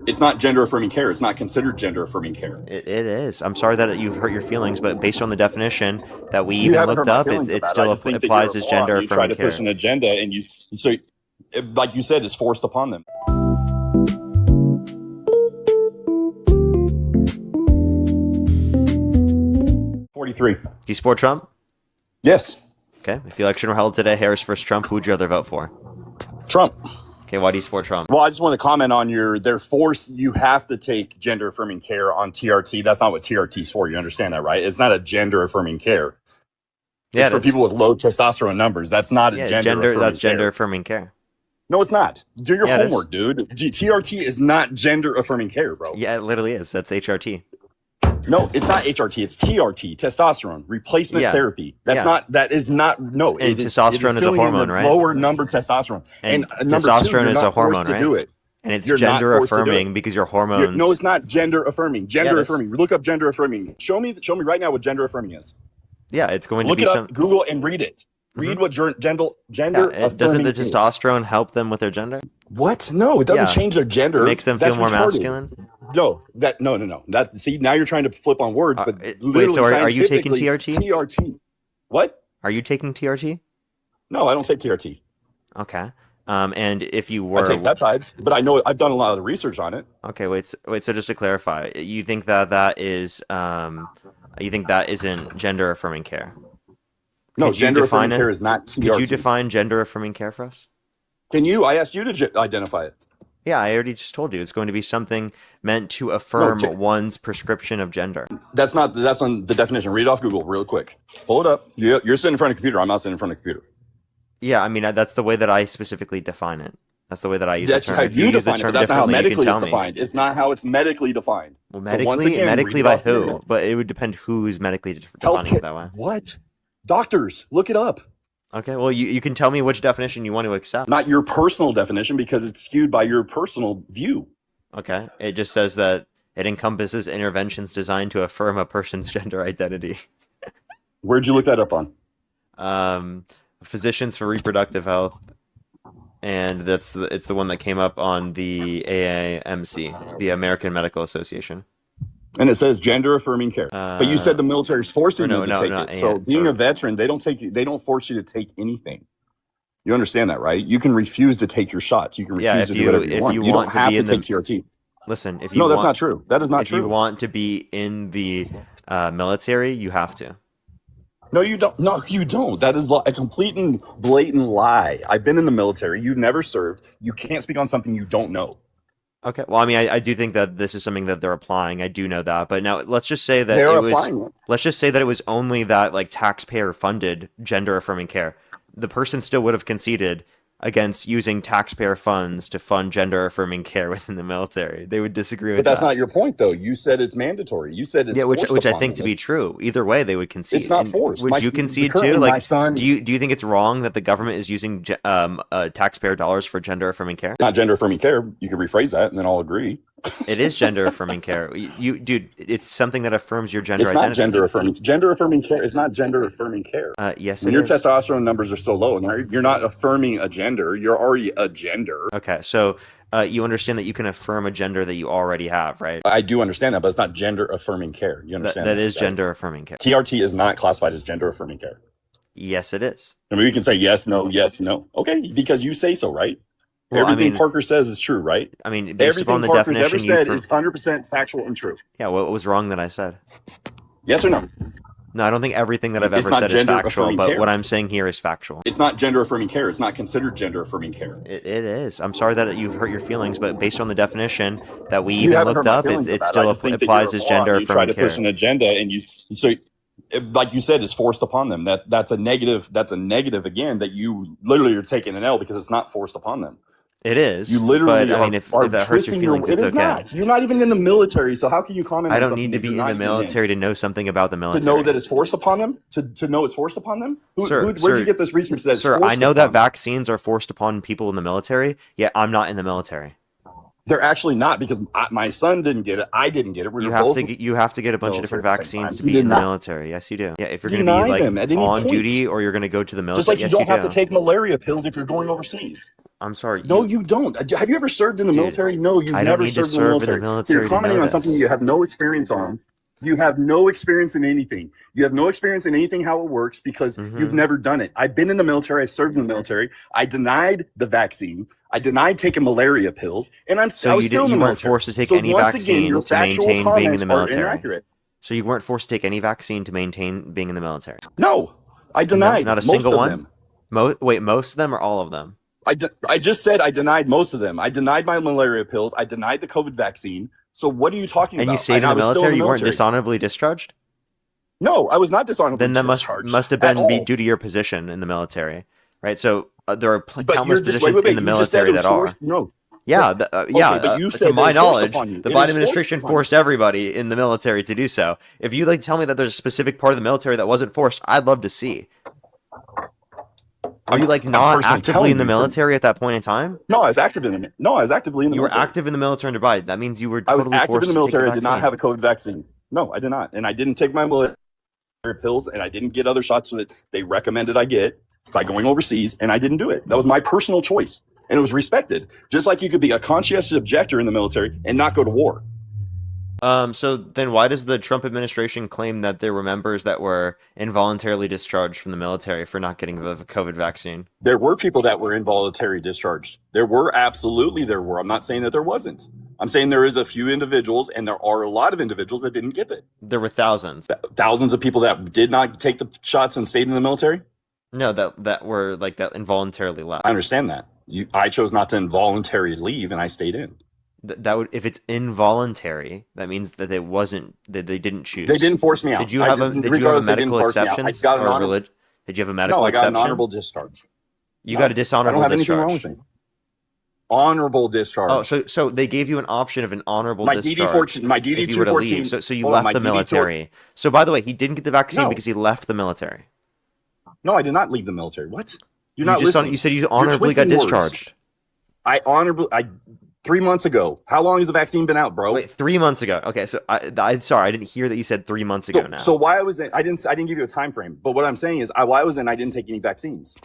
It's not gender affirming care. It's not considered gender affirming care. It is. I'm sorry that you've hurt your feelings, but based on the definition that we You even haven't hurt looked my up, feelings it about it. I still just think that you're applies a as moron. gender You try affirming to push care. an agenda, and so, like you said, it's forced upon them. 43. Do you support Trump? Yes. Okay. If the election were held today, Harris versus Trump, who would you rather vote for? Trump. Okay, why do you support Trump? Well, I just want to comment on their force. You have to take gender affirming care on TRT. That's not what TRT is for. You understand that, right? It's not a gender affirming care. Yeah, it's for people with low testosterone numbers. That's not a gender affirming That's care. gender affirming care. No, it's not. Do your Yeah, homework, dude. TRT is not gender affirming care, bro. Yeah, it literally is. That's HRT. No, it's not HRT. It's TRT, testosterone replacement therapy. That is not. No, and testosterone is a hormone, right? Lower number testosterone. And number testosterone two, is a hormone, right? to do it. And it's gender affirming because your hormones. No, it's not gender affirming. Gender affirming. Look up gender affirming. Show me right now what gender affirming is. Yeah, it's going to be some. Google and read it. Read what gender affirming doesn't the testosterone help them with their gender? What? No, it doesn't change their gender. It makes them feel more masculine. No. See, now you're trying to flip on words, but literally, so are you taking TRT? TRT. What? Are you taking TRT? No, I don't take TRT. Okay. And if you were, I take peptides, but I know I've done a lot of research on it. Okay, wait. So just to clarify, you think that isn't gender affirming care? No, gender affirming care is not TRT. Could you define gender affirming care for us? Can you? I asked you to identify it. Yeah, I already just told you. It's going to be something meant to affirm one's prescription of gender. That's on the definition. Read it off Google real quick. Pull it up. You're sitting in front of a computer. I'm not sitting in front of a computer. Yeah, I mean, that's the way that I specifically define it. That's the way that I use it. That's how you define it, but that's not how medically it's defined. It's not how it's medically defined. Well, medically by who? But it would depend who's medically defining it that way. What? Doctors, look it up. Okay, well, you can tell me which definition you want to accept. Not your personal definition, because it's skewed by your personal view. Okay, it just says that it encompasses interventions designed to affirm a person's gender identity. Where'd you look that up on? Physicians for Reproductive Health, and it's the one that came up on the AAMC, the American Medical Association. And it says gender affirming care. But you said the military is forcing you to take it. So being a veteran, they don't force you to take anything. You understand that, right? You can refuse to take your shots. You can refuse to do whatever you want. You don't have to take TRT. Listen, if you No, that's not true. That is not true. If you want to be in the military, you have to. No, you don't. No, you don't. That is a complete and blatant lie. I've been in the military. You've never served. You can't speak on something you don't know. Okay. Well, I mean, I do think that this is something that they're applying. I do know that. But now let's just say that let's just say that it was only that like taxpayer funded gender affirming care. The person still would have conceded against using taxpayer funds to fund gender affirming care within the military. They would disagree with that. But that's not your point, though. You said it's mandatory. You said it's which I think to be true. Either way, they would concede. It's not forced. Would you concede too? Like, do you think it's wrong that the government is using taxpayer dollars for gender affirming care? Not gender affirming care. You could rephrase that, and then I'll agree. It is gender affirming care. Dude, it's something that affirms your gender identity. It's not gender affirming. Gender affirming care is not gender affirming care. Yes, when your testosterone numbers are so low, and you're not affirming a gender, you're already a gender. Okay, so you understand that you can affirm a gender that you already have, right? I do understand that, but it's not gender affirming care. You understand that is gender affirming care. TRT is not classified as gender affirming care. Yes, it is. I mean, we can say yes, no, yes, no. Okay, because you say so, right? Well, everything Parker says is true, right? I mean, based upon the Parker's definition ever said is 100% factual and true. Yeah, what was wrong that I said? Yes or no? No, I don't think everything that I've ever said is factual, but what I'm saying here is factual. It's not gender affirming care. It's not considered gender affirming care. It is. I'm sorry that you've hurt your feelings, but based on the definition that we even looked up, it still applies as gender affirming care. You try to push an agenda, and like you said, it's forced upon them. That's a negative. That's a negative again. That you literally are taking an L because it's not forced upon them. It is. You literally but, I mean, if that hurts your feelings, it is not. You're not even in the military, so how can you comment? I don't need to be in the military to know something about the military. To know that it's forced upon them. To know it's forced upon them. Where'd you get this research that? Sir, I know that vaccines are forced upon people in the military. Yet I'm not in the military. They're actually not, because my son didn't get it. I didn't get it. You have to get a bunch of different vaccines to be in the military. Yes, you do. Yeah, if you're going to be like on duty or you're going to go to the military. Just like you don't have to take malaria pills if you're going overseas. I'm sorry. No, you don't. Have you ever served in the military? No, you've never served in the military. So you're commenting on something you have no experience on. You have no experience in anything. You have no experience in anything, how it works, because you've never done it. I've been in the military. I served in the military. I denied the vaccine. I denied taking malaria pills, and I was still in the military. You weren't forced to take any vaccine to maintain being in the military. So you weren't forced to take any vaccine to maintain being in the military. No, I denied. Not a single one. Wait, most of them or all of them? I just said I denied most of them. I denied my malaria pills. I denied the COVID vaccine. So what are you talking about? And you stayed in the military? You weren't dishonorably discharged? No, I was not dishonorably discharged. Then that must have been be due to your position in the military, right? So there are countless positions in the military that are. No. Yeah, to my knowledge, the Biden administration forced everybody in the military to do so. If you tell me that there's a specific part of the military that wasn't forced, I'd love to see. Are you not actively in the military at that point in time? No, I was actively in the military. You were active in the military under Biden. That means you were totally forced to take I was active in the military. I did not have a COVID vaccine. No, I did not. And I didn't take my malaria pills, and I didn't get other shots that they recommended I get by going overseas, and I didn't do it. That was my personal choice, and it was respected. Just like you could be a conscientious objector in the military and not go to war. So then why does the Trump administration claim that there were members that were involuntarily discharged from the military for not getting the COVID vaccine? There were people that were involuntarily discharged. There were. I'm not saying that there wasn't. I'm saying there is a few individuals, and there are a lot of individuals that didn't get it. There were thousands. Thousands of people that did not take the shots and stayed in the military? No, that were that involuntarily left. I understand that. I chose not to involuntarily leave, and I stayed in. That would, if it's involuntary, that means that they didn't choose. They didn't force me out. Did you have medical exceptions? Did you have a medical exception? No, I got an honorable discharge. You got a dishonorable discharge. I don't have anything wrong with me. Honorable discharge. Oh, so they gave you an option of an honorable discharge. My DD-214. So you left the military. So by the way, he didn't get the vaccine because he left the military. No, I did not leave the military. What? You're not listening. You said you honorably got discharged. 3 months ago. How long has the vaccine been out, bro? Wait, 3 months ago. Okay, so I'm sorry, I didn't hear that you said 3 months ago. Now, so why I was in? I didn't give you a time frame. But what I'm saying is, why I was in, I didn't take any vaccines.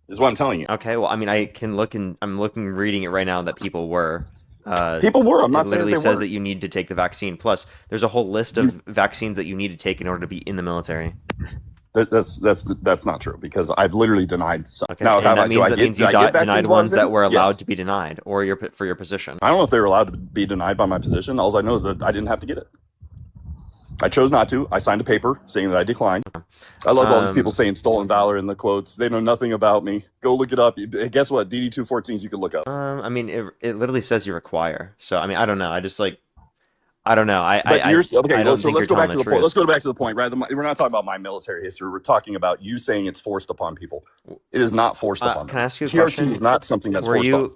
Is what I'm telling you. Okay, well, I mean, I can look and I'm reading it right now that people were. People were. I'm not saying they were. It literally says that you need to take the vaccine. Plus, there's a whole list of vaccines that you need to take in order to be in the military. That's not true, because I've literally denied some. Okay, now, that means you denied ones that were allowed to be denied, or for your position. I don't know if they were allowed to be denied by my position. All I know is that I didn't have to get it. I chose not to. I signed a paper saying that I declined. I love all these people saying stolen valor in the quotes. They know nothing about me. Go look it up. Guess what? DD-214s you can look up. I mean, it literally says you require. So I mean, I don't know. I just I don't know. So let's go back to the point. Let's go back to the point. Right? We're not talking about my military history. We're talking about you saying it's forced upon people. It is not forced upon them. Can I ask you a TRT question? Is not something that's forced on.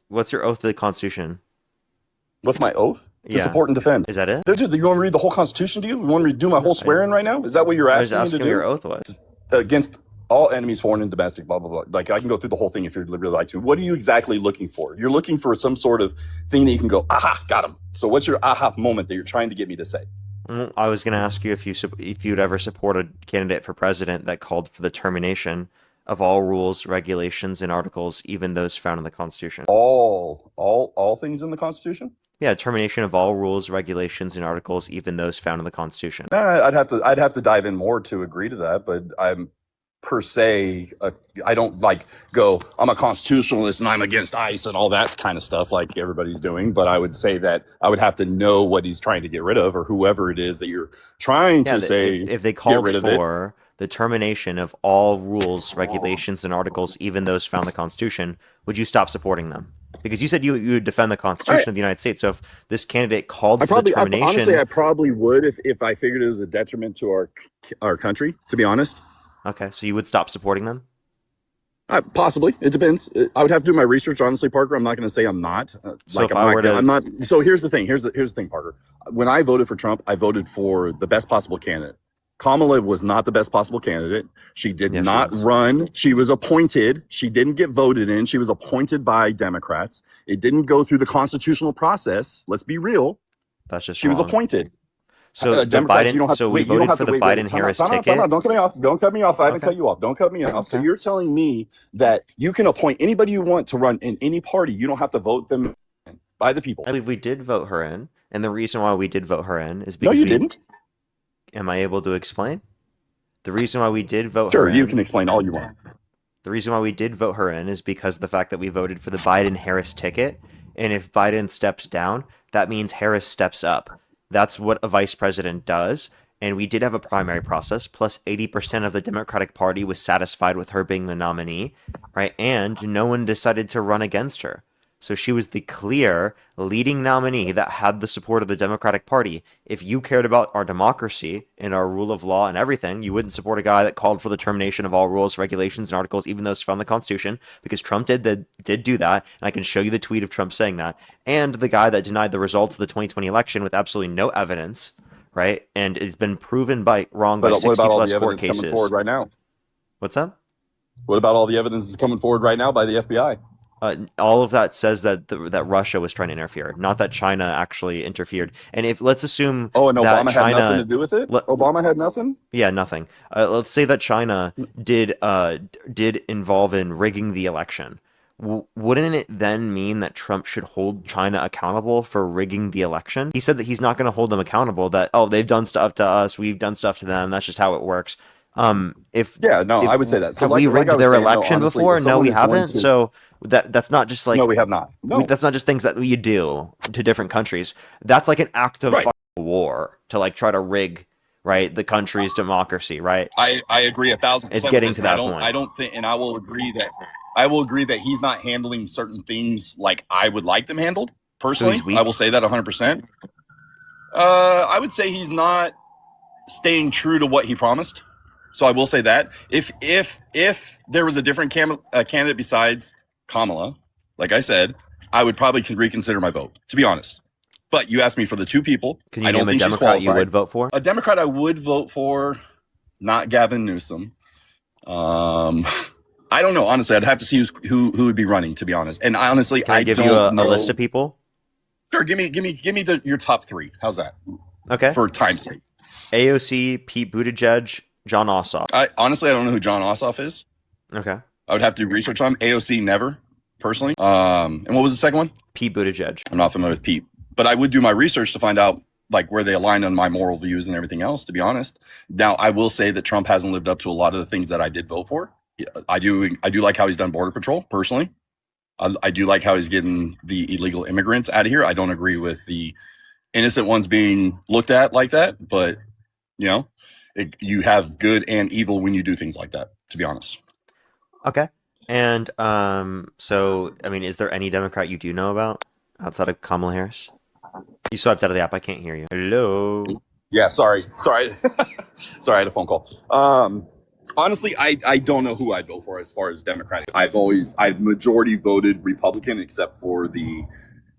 What's your oath to the Constitution? What's my oath? To support and defend. Is that it? Dude, you want me to read the whole Constitution to you? You want me to do my whole swearing right now? Is that what you're asking me to do? What your oath was. Against all enemies, foreign and domestic, blah, blah, blah. I can go through the whole thing if you'd really like to. What are you exactly looking for? You're looking for some sort of thing that you can go, aha, got him. So what's your aha moment that you're trying to get me to say? I was going to ask you if you'd ever support a candidate for president that called for the termination of all rules, regulations, and articles, even those found in the Constitution. All things in the Constitution? Yeah, termination of all rules, regulations, and articles, even those found in the Constitution. I'd have to dive in more to agree to that, but I'm per se, I don't go, I'm a constitutionalist and I'm against ICE and all that kind of stuff like everybody's doing. But I would say that I would have to know what he's trying to get rid of, or whoever it is that you're trying to say. If they called for the termination of all rules, regulations, and articles, even those found in the Constitution, would you stop supporting them? Because you said you would defend the Constitution of the United States. So if this candidate called for the termination... Honestly, I probably would if I figured it was a detriment to our country, to be honest. Okay, so you would stop supporting them? Possibly. It depends. I would have to do my research, honestly, Parker. I'm not going to say I'm not. I'm not. So here's the thing. Here's the thing, Parker. When I voted for Trump, I voted for the best possible candidate. Kamala was not the best possible candidate. She did not run. She was appointed. She didn't get voted in. She was appointed by Democrats. It didn't go through the constitutional process. Let's be real. That's just she was appointed. So Democrats, Biden, you don't have so to we wait. You don't voted have for to the wait. Biden-Harris Time out. ticket. Don't cut me off. Don't cut me off. I haven't cut you off. Don't cut me off. So you're telling me that you can appoint anybody you want to run in any party. You don't have to vote them in by the people. I believe we did vote her in, and the reason why we did vote her in is because no, you didn't. Am I able to explain? The reason why we did vote her in... Sure, you can explain all you want. The reason why we did vote her in is because of the fact that we voted for the Biden-Harris ticket, and if Biden steps down, that means Harris steps up. That's what a vice president does, and we did have a primary process, plus 80% of the Democratic Party was satisfied with her being the nominee, right? And no one decided to run against her. So she was the clear leading nominee that had the support of the Democratic Party. If you cared about our democracy and our rule of law and everything, you wouldn't support a guy that called for the termination of all rules, regulations, and articles, even though it's from the Constitution, because Trump did do that, and I can show you the tweet of Trump saying that. And the guy that denied the results of the 2020 election with absolutely no evidence, right? And it's been proven wrong by 60 plus court cases. Coming forward right now? What's that? What about all the evidence that's coming forward right now by the FBI? All of that says that that Russia was trying to interfere, not that China actually interfered. And if let's assume, and that Obama China had nothing to do with it. Obama had nothing. Yeah, nothing. Let's say that China did involve in rigging the election. Wouldn't it then mean that Trump should hold China accountable for rigging the election? He said that he's not going to hold them accountable. That they've done stuff to us, we've done stuff to them. That's just how it works. I would say that. So have we rigged their election before? No, we haven't. So that's not just like... No, we have not. No. That's not just things that you do to different countries. That's like an act of war to like try to rig, right, the country's democracy, right? I agree 1,000%. It's getting to that point. I don't think, and I will agree that he's not handling certain things like I would like them handled. Personally, I will say that 100%. I would say he's not staying true to what he promised. So I will say that if there was a different candidate besides Kamala, like I said, I would probably reconsider my vote, to be honest. But you asked me for the two people. Can you name a Democrat you would vote for? A Democrat I would vote for, not Gavin Newsom. I don't know. Honestly, I'd have to see who would be running, to be honest. And honestly, Can I give you a list of people? Sure. Give me your top three. How's that? Okay. For time's sake. AOC, Pete Buttigieg, John Ossoff. I don't know who John Ossoff is. Okay. I would have to do research on him. AOC, never, personally. And what was the second one? Pete Buttigieg. I'm not familiar with Pete, but I would do my research to find out like where they align on my moral views and everything else, to be honest. Now, I will say that Trump hasn't lived up to a lot of the things that I did vote for. I do like how he's done border patrol, personally. I do like how he's getting the illegal immigrants out of here. I don't agree with the innocent ones being looked at like that, but you have good and evil when you do things like that, to be honest. Okay. And so, I mean, is there any Democrat you do know about outside of Kamala Harris? You swiped out of the app. I can't hear you. Hello? Yeah, sorry. Sorry, I had a phone call. Honestly, I don't know who I'd vote for as far as Democratic. I've majority voted Republican except for the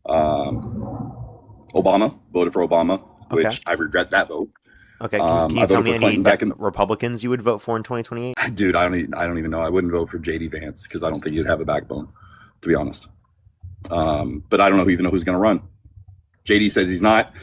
Obama. Voted for Obama, which I regret that vote. Okay, can you tell me any Republicans you would vote for in 2028? Dude, I don't even know. I wouldn't vote for JD Vance because I don't think he'd have a backbone, to be honest. But I don't even know who's going to run. JD says he's not.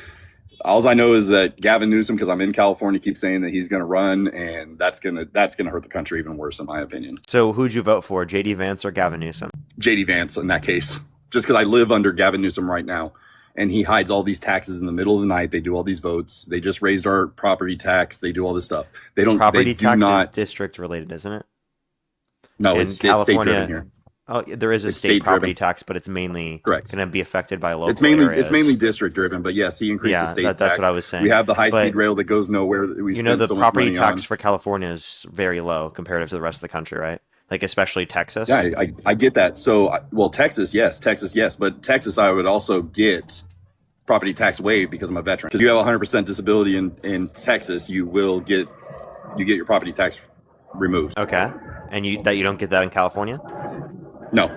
All I know is that Gavin Newsom, because I'm in California, keeps saying that he's going to run, and that's gonna hurt the country even worse, in my opinion. So who'd you vote for, JD Vance or Gavin Newsom? JD Vance in that case, just because I live under Gavin Newsom right now. And he hides all these taxes in the middle of the night. They do all these votes. They just raised our property tax. They do all this stuff. They don't. Property tax is district related, isn't it? No, it's state driven here. Oh, there is a state property tax, but it's mainly going to be affected by local areas. It's mainly district driven, but yes, he increased the state tax. That's what I was saying. We have the high speed rail that goes nowhere. The property tax for California is very low comparative to the rest of the country, right? Like especially Texas. Yeah, I get that. So, Texas, yes, but Texas, I would also get property tax waived because I'm a veteran. Because you have 100% disability in Texas, you get your property tax removed. Okay, and you don't get that in California? No.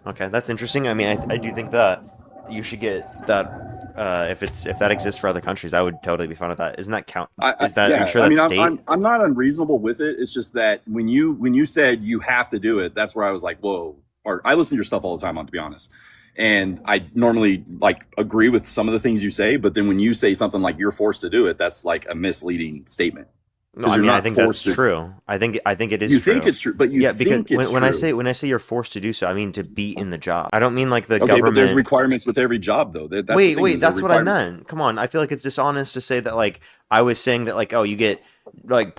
Okay, that's interesting. I mean, I do think that you should get that if that exists for other countries, I would totally be fine with that. Isn't that count? Is that? Yeah, I'm sure that's state. I'm not unreasonable with it. It's just that when you said you have to do it, that's where I was like, whoa. Or I listen to your stuff all the time, to be honest. And I normally like agree with some of the things you say, but then when you say something like you're forced to do it, that's like a misleading statement. No, I mean, I think that's true. I think it is. You think it's true, but you think it's true. When I say you're forced to do so, I mean to be in the job. I don't mean like the government. But there's requirements with every job, though. Wait, that's what I meant. Come on, I feel like it's dishonest to say that. Like I was saying that, like, oh, you get like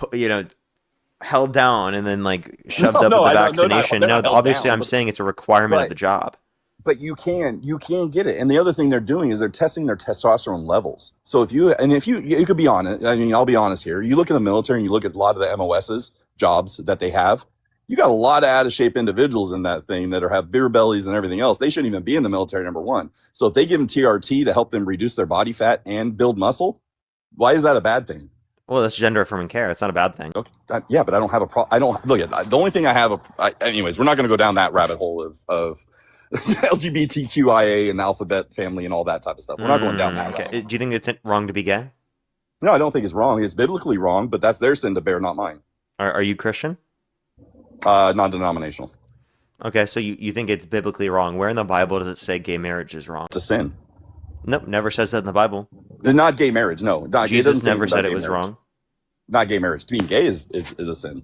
held down and then like shoved up with the vaccination. No, obviously, I'm saying it's a requirement of the job. But you can get it. And the other thing they're doing is they're testing their testosterone levels. So if you could be honest, I mean, I'll be honest here. You look at the military and you look at a lot of the MOS's jobs that they have, you got a lot of out of shape individuals in that thing that have beer bellies and everything else. They shouldn't even be in the military, number one. So if they give them TRT to help them reduce their body fat and build muscle, why is that a bad thing? Well, that's gender affirming care. It's not a bad thing. Okay. Yeah, but I don't have a problem. I don't look at the only thing I have. Anyways, we're not going to go down that rabbit hole of LGBTQIA and alphabet family and all that type of stuff. We're not going down that route. Do you think it's wrong to be gay? No, I don't think it's wrong. It's biblically wrong, but that's their sin to bear, not mine. Are you Christian? Non-denominational. Okay, so you think it's biblically wrong. Where in the Bible does it say gay marriage is wrong? It's a sin. Nope, never says that in the Bible. Not gay marriage, no. Jesus never said it was wrong. Not gay marriage. Being gay is a sin.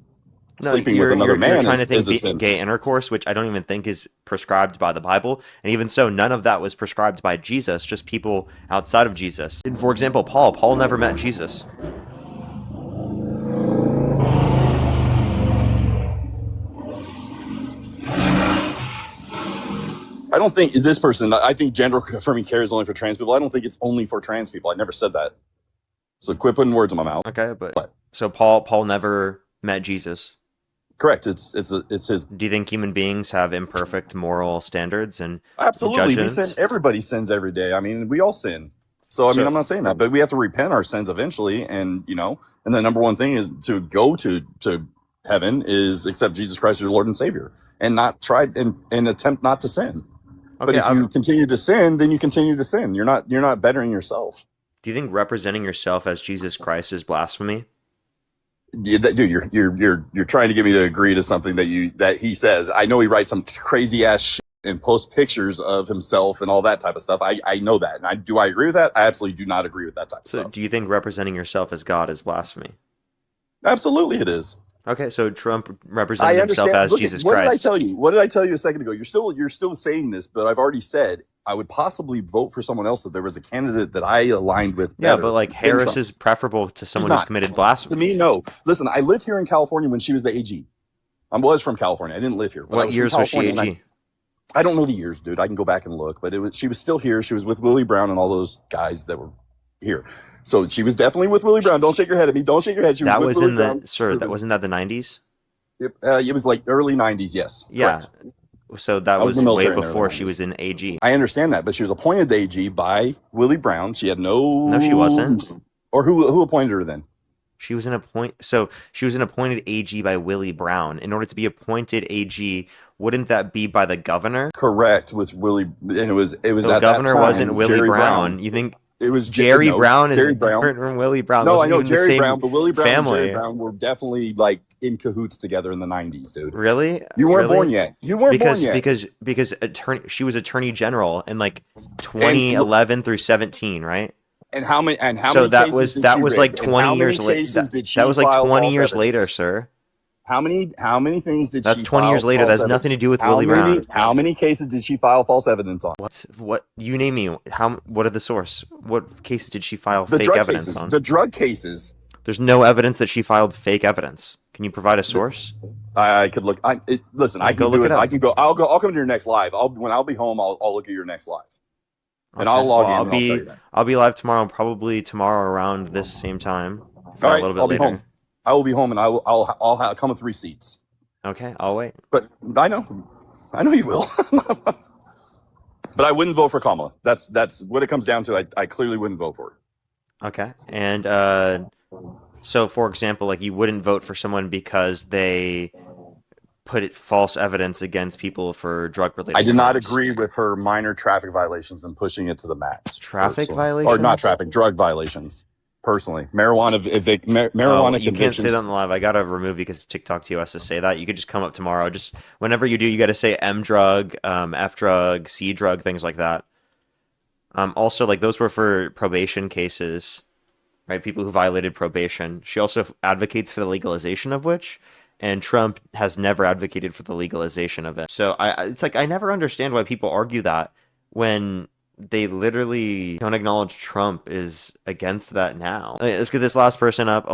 No, Sleeping with another man trying to is a think sin. Gay intercourse, which I don't even think is prescribed by the Bible. And even so, none of that was prescribed by Jesus, just people outside of Jesus. And for example, Paul never met Jesus. I don't think this person, I think gender affirming care is only for trans people. I don't think it's only for trans people. I never said that. So quit putting words in my mouth. Okay, but so Paul never met Jesus. Correct. It's his. Do you think human beings have imperfect moral standards and absolutely? Judgments? Everybody sins every day. I mean, we all sin. So I mean, I'm not saying that, but we have to repent our sins eventually, and and the number one thing is to go to heaven is accept Jesus Christ as your Lord and Savior, and not try and attempt not to sin. Okay, but if you continue to sin, then you continue to sin. You're not bettering yourself. Do you think representing yourself as Jesus Christ is blasphemy? Yeah, dude, you're trying to get me to agree to something that he says. I know he writes some crazy ass shit and posts pictures of himself and all that type of stuff. I know that. And do I agree with that? I absolutely do not agree with that type of stuff. So do you think representing yourself as God is blasphemy? Absolutely it is. Okay, so Trump represented himself as Jesus Christ. What did I tell you? What did I tell you a second ago? You're still saying this, but I've already said I would possibly vote for someone else if there was a candidate that I aligned with. Yeah, but like Harris is preferable to someone who's committed blasphemy. To me, no. Listen, I lived here in California when she was the AG. I was from California. I didn't live here. What years was she AG? I don't know the years, dude. I can go back and look, but she was still here. She was with Willie Brown and all those guys that were here. So she was definitely with Willie Brown. Don't shake your head at me. Don't shake your head. That was in the That wasn't that the 90s? It was like early 90s, yes. Yeah. Correct. So that was way before she was in AG. I understand that, but she was appointed to AG by Willie Brown. She had No, she wasn't. Or who appointed her then? She was an appointed AG by Willie Brown. In order to be appointed AG, wouldn't that be by the governor? Correct, with Willie, and it was the governor wasn't Willie Brown. You think it was Jerry Brown is different from Willie Brown? No, I know Jerry Brown, but Willie Brown family. and Jerry Brown were definitely like in cahoots together in the 90s, dude. Really? You weren't born yet. You weren't born yet. Because she was attorney general in like 2011 through 17, right? And how many? So that was like 20 years later. That was like 20 years later, sir. How many things did That's 20 years later. That's nothing to do with Willie Brown. How many cases did she file false evidence on? What you name me? What are the source? What cases did she file fake evidence on? The drug cases. There's no evidence that she filed fake evidence. Can you provide a source? I could look. Listen, I can go look it up. I can go. I'll come to your next live. When I'll be home, I'll look at your next live. And I'll log in. I'll be live tomorrow. Probably tomorrow around this same time. All right, a little bit later. Be home. I will be home, and I'll come with receipts. Okay, I'll wait. But I know you will. But I wouldn't vote for Kamala. That's what it comes down to. I clearly wouldn't vote for her. Okay, and so for example, like you wouldn't vote for someone because they put false evidence against people for drug-related I did not crimes. agree with her minor traffic violations and pushing it to the max. Traffic personally. violations? Or not traffic, drug violations. Personally, marijuana You convictions. can't say that on the live. I gotta remove you because TikTok TOS to say that. You could just come up tomorrow. Just whenever you do, you got to say M drug, F drug, C drug, things like that. Also, like those were for probation cases, right? People who violated probation. She also advocates for the legalization of which, and Trump has never advocated for the legalization of it. So it's like I never understand why people argue that when they literally don't acknowledge Trump is against that now. Let's get this last person up.